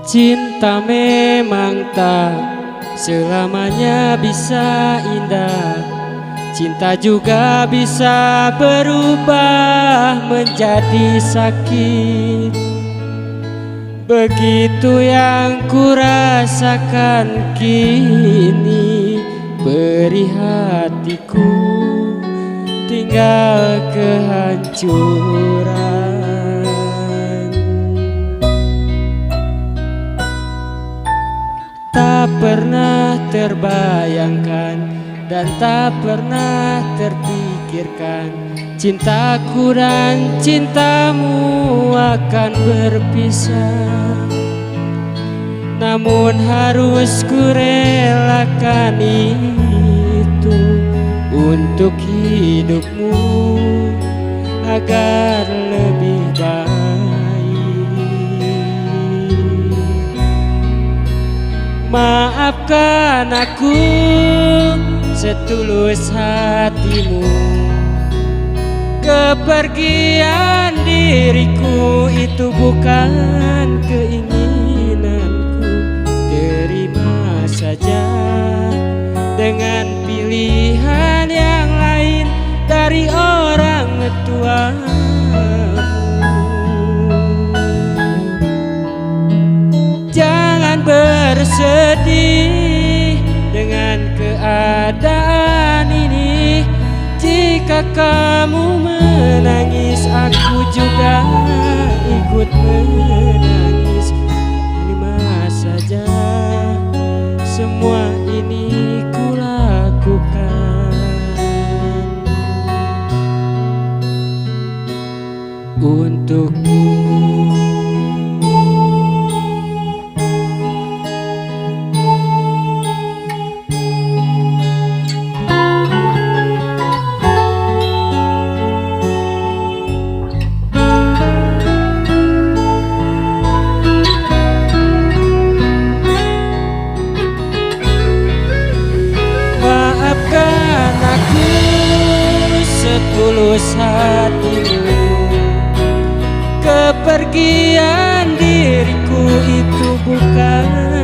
Cinta memang tak selamanya bisa indah. Cinta juga bisa berubah menjadi sakit. Begitu yang kurasakan kini, beri hatiku tinggal kehancuran. Tak pernah terbayangkan dan tak pernah terpikirkan cintaku dan cintamu akan berpisah. Namun harus kurelakan itu untuk hidupmu agar lebih baik. Maafkan aku setulus hatimu. Kepergian diriku itu bukan keinginanku. Terima saja dengan pilihan yang lain dari orang tua. Jangan bersedih dengan keadaan ini. Jika kamu menangis, aku juga ikut menangis. Terima saja semua ini kulakukan untukmu. Setulus hatimu. Kepergian diriku itu bukan